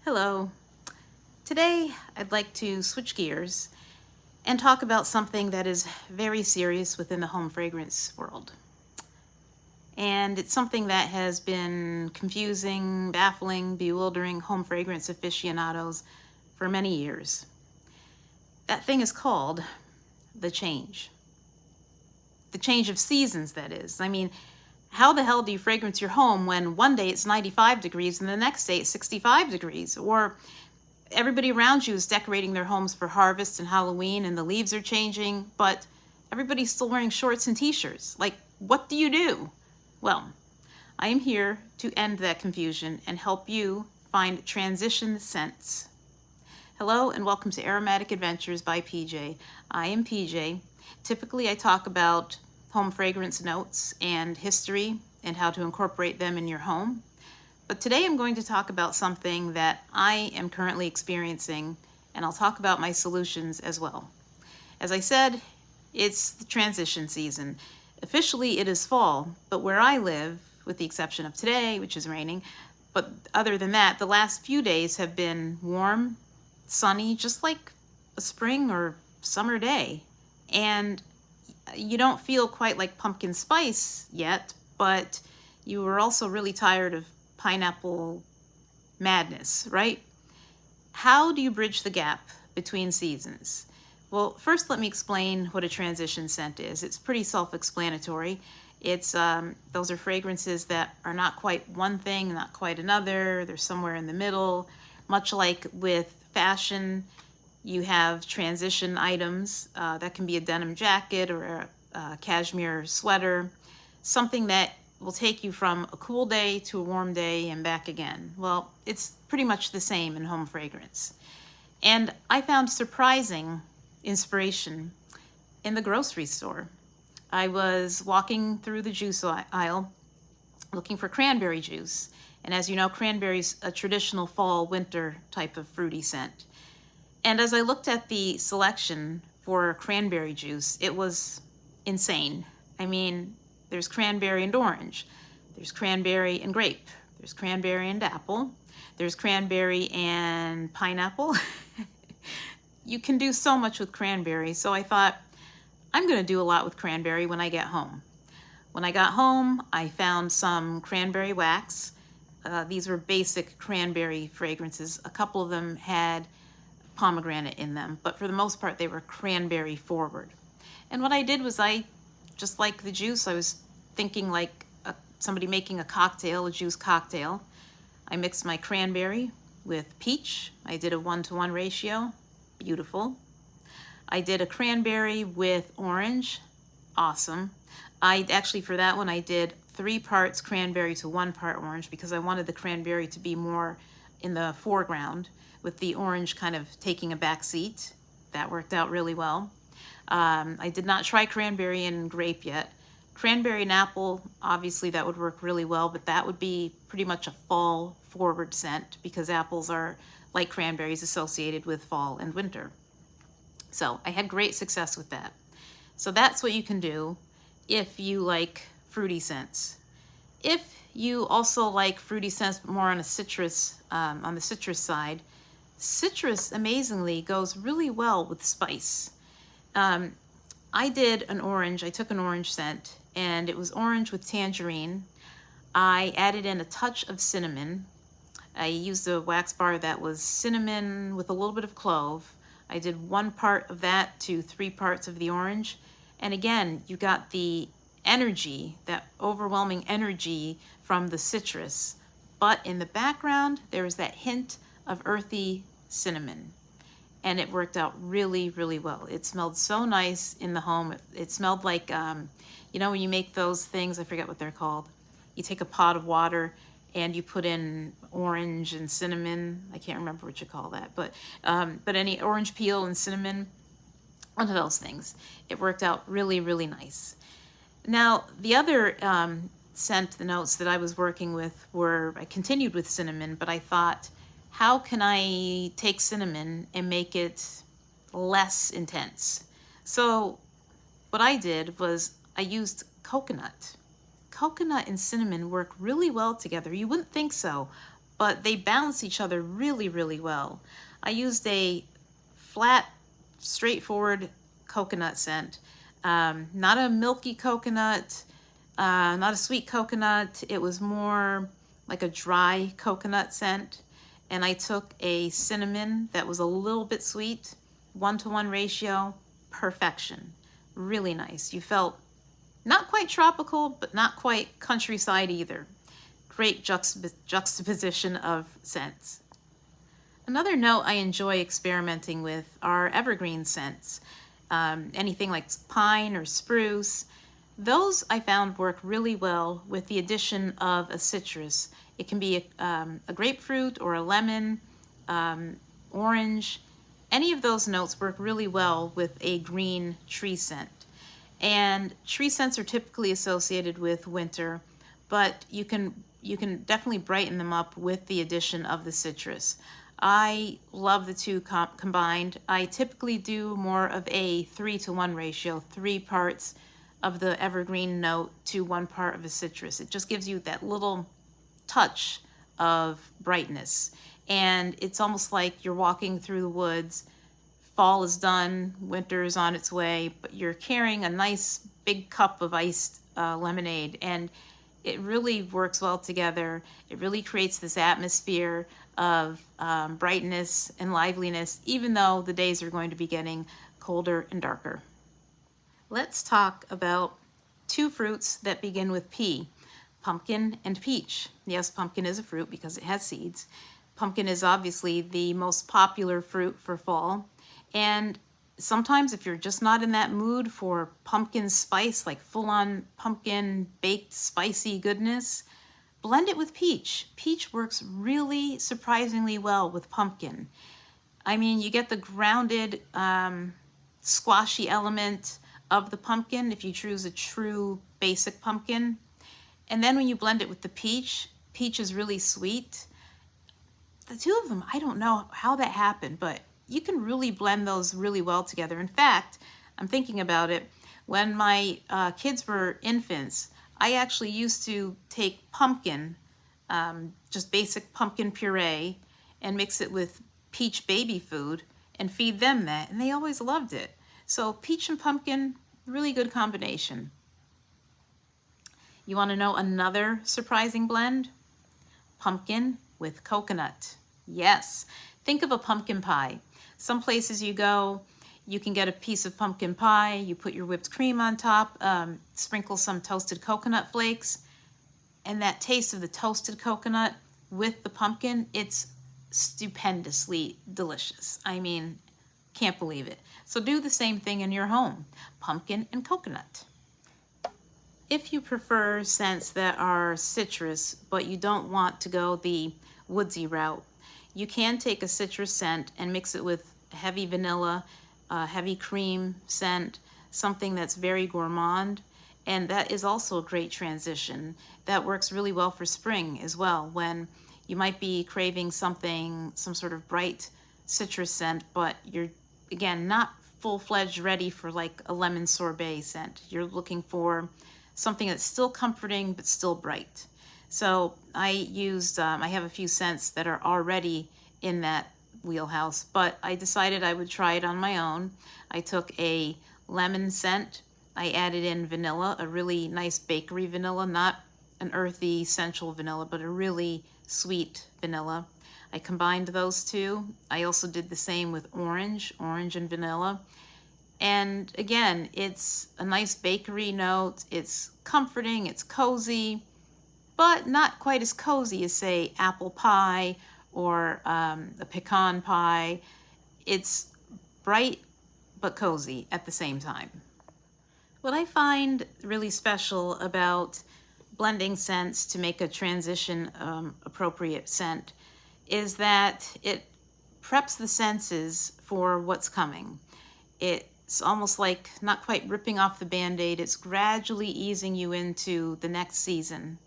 Hello. Today I'd like to switch gears and talk about something that is very serious within the home fragrance world. And it's something that has been confusing, baffling, bewildering home fragrance aficionados for many years. That thing is called the change. The change of seasons, that is. I mean, how the hell do you fragrance your home when one day it's 95 degrees and the next day it's 65 degrees? Or everybody around you is decorating their homes for harvest and Halloween and the leaves are changing, but everybody's still wearing shorts and t-shirts. Like, what do you do? Well, I am here to end that confusion and help you find transition scents. Hello and welcome to Aromatic Adventures by PJ. I am PJ. Typically I talk about home fragrance notes and history and how to incorporate them in your home. But today I'm going to talk about something that I am currently experiencing, and I'll talk about my solutions as well. As I said, it's the transition season. Officially it is fall, but where I live, with the exception of today, which is raining, but other than that, the last few days have been warm, sunny, just like a spring or summer day. And you don't feel quite like pumpkin spice yet, but you are also really tired of pineapple madness, right? How do you bridge the gap between seasons? Well, first let me explain what a transition scent is. It's pretty self-explanatory. It's those are fragrances that are not quite one thing, not quite another. They're somewhere in the middle. Much like with fashion, you have transition items. That can be a denim jacket or a cashmere sweater, something that will take you from a cool day to a warm day and back again. Well, it's pretty much the same in home fragrance. And I found surprising inspiration in the grocery store. I was walking through the juice aisle looking for cranberry juice. And as you know, cranberry's a traditional fall, winter type of fruity scent. And as I looked at the selection for cranberry juice, it was insane. I mean, there's cranberry and orange, there's cranberry and grape, there's cranberry and apple, there's cranberry and pineapple. You can do so much with cranberry, so I thought, I'm gonna do a lot with cranberry when I get home. When I got home, I found some cranberry wax. These were basic cranberry fragrances. A couple of them had pomegranate in them, but for the most part they were cranberry forward. And what I did was, just like the juice, I was thinking like somebody making a cocktail, a juice cocktail. I mixed my cranberry with peach. I did a 1-to-1 ratio, beautiful. I did a cranberry with orange, awesome. For that one I did 3 parts cranberry to 1 part orange because I wanted the cranberry to be more in the foreground with the orange kind of taking a back seat. That worked out really well. I did not try cranberry and grape yet. Cranberry and apple, obviously that would work really well, but that would be pretty much a fall forward scent because apples are, like cranberries, associated with fall and winter. So I had great success with that. So that's what you can do if you like fruity scents. If you also like fruity scents, but more on a citrus, on the citrus side, citrus amazingly goes really well with spice. I did an orange, I took an orange scent, and it was orange with tangerine. I added in a touch of cinnamon. I used a wax bar that was cinnamon with a little bit of clove. I did 1 part of that to 3 parts of the orange. And again, you got the energy, that overwhelming energy from the citrus. But in the background, there was that hint of earthy cinnamon. And it worked out really, really well. It smelled so nice in the home. It smelled like, you know, when you make those things, I forget what they're called. You take a pot of water and you put in orange and cinnamon. I can't remember what you call that, but any orange peel and cinnamon, one of those things. It worked out really, really nice. Now, the other scent, the notes that I was working with were, I continued with cinnamon, but I thought, how can I take cinnamon and make it less intense? So what I did was I used coconut. Coconut and cinnamon work really well together. You wouldn't think so, but they balance each other really, really well. I used a flat, straightforward coconut scent, not a milky coconut, not a sweet coconut. It was more like a dry coconut scent. And I took a cinnamon that was a little bit sweet, 1-to-1 ratio, perfection. Really nice. You felt not quite tropical, but not quite countryside either. Great juxtaposition of scents. Another note I enjoy experimenting with are evergreen scents. Anything like pine or spruce. Those I found work really well with the addition of a citrus. It can be a grapefruit or a lemon, orange. Any of those notes work really well with a green tree scent. And tree scents are typically associated with winter, but you can definitely brighten them up with the addition of the citrus. I love the two combined. I typically do more of a 3-to-1 ratio, 3 parts of the evergreen note to 1 part of the citrus. It just gives you that little touch of brightness. And it's almost like you're walking through the woods. Fall is done, winter is on its way, but you're carrying a nice big cup of iced lemonade, and it really works well together. It really creates this atmosphere of brightness and liveliness, even though the days are going to be getting colder and darker. Let's talk about 2 fruits that begin with P, pumpkin and peach. Yes, pumpkin is a fruit because it has seeds. Pumpkin is obviously the most popular fruit for fall. And sometimes if you're just not in that mood for pumpkin spice, like full-on pumpkin baked spicy goodness, blend it with peach. Peach works really surprisingly well with pumpkin. I mean, you get the grounded, squashy element of the pumpkin if you choose a true basic pumpkin. And then when you blend it with the peach, peach is really sweet. The two of them, I don't know how that happened, but you can really blend those really well together. In fact, I'm thinking about it, when my kids were infants, I actually used to take pumpkin, just basic pumpkin puree, and mix it with peach baby food and feed them that, and they always loved it. So peach and pumpkin, really good combination. You want to know another surprising blend? Pumpkin with coconut. Yes, think of a pumpkin pie. Some places you go, you can get a piece of pumpkin pie, you put your whipped cream on top, sprinkle some toasted coconut flakes, and that taste of the toasted coconut with the pumpkin, it's stupendously delicious. I mean, can't believe it. So do the same thing in your home, pumpkin and coconut. If you prefer scents that are citrus, but you don't want to go the woodsy route, you can take a citrus scent and mix it with heavy vanilla, heavy cream scent, something that's very gourmand, and that is also a great transition. That works really well for spring as well, when you might be craving something, some sort of bright citrus scent, but you're, again, not full-fledged ready for like a lemon sorbet scent. You're looking for something that's still comforting but still bright. So I used, I have a few scents that are already in that wheelhouse, but I decided I would try it on my own. I took a lemon scent. I added in vanilla, a really nice bakery vanilla, not an earthy sensual vanilla, but a really sweet vanilla. I combined those two. I also did the same with orange and vanilla. And again, it's a nice bakery note. It's comforting, it's cozy, but not quite as cozy as, say, apple pie or a pecan pie. It's bright but cozy at the same time. What I find really special about blending scents to make a transition appropriate scent is that it preps the senses for what's coming. It's almost like not quite ripping off the Band-Aid, it's gradually easing you into the next season.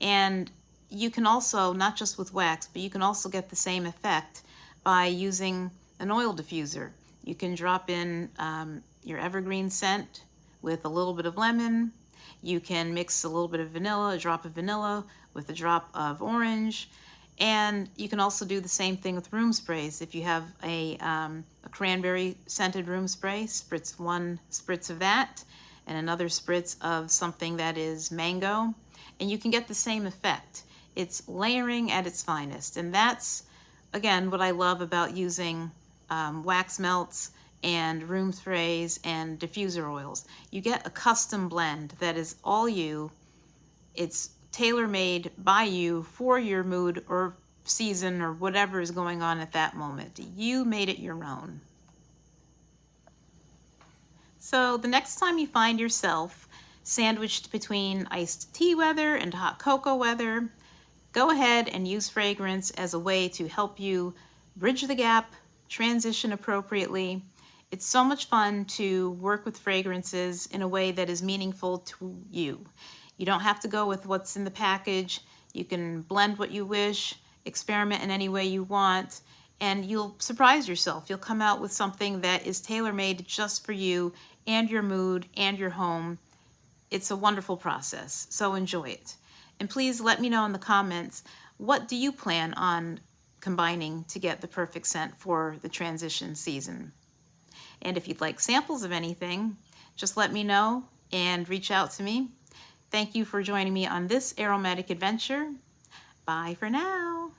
And you can also, not just with wax, but you can also get the same effect by using an oil diffuser. You can drop in your evergreen scent with a little bit of lemon. You can mix a little bit of vanilla, a drop of vanilla with a drop of orange, And you can also do the same thing with room sprays. If you have a cranberry scented room spray, spritz one spritz of that and another spritz of something that is mango, and you can get the same effect. It's layering at its finest, and that's, again, what I love about using wax melts and room sprays and diffuser oils. You get a custom blend that is all you. It's tailor-made by you for your mood or season or whatever is going on at that moment. You made it your own. So the next time you find yourself sandwiched between iced tea weather and hot cocoa weather, go ahead and use fragrance as a way to help you bridge the gap, transition appropriately. It's so much fun to work with fragrances in a way that is meaningful to you. You don't have to go with what's in the package. You can blend what you wish, experiment in any way you want, and you'll surprise yourself. You'll come out with something that is tailor-made just for you and your mood and your home. It's a wonderful process, so enjoy it. And please let me know in the comments, what do you plan on combining to get the perfect scent for the transition season? And if you'd like samples of anything, just let me know and reach out to me. Thank you for joining me on this aromatic adventure. Bye for now.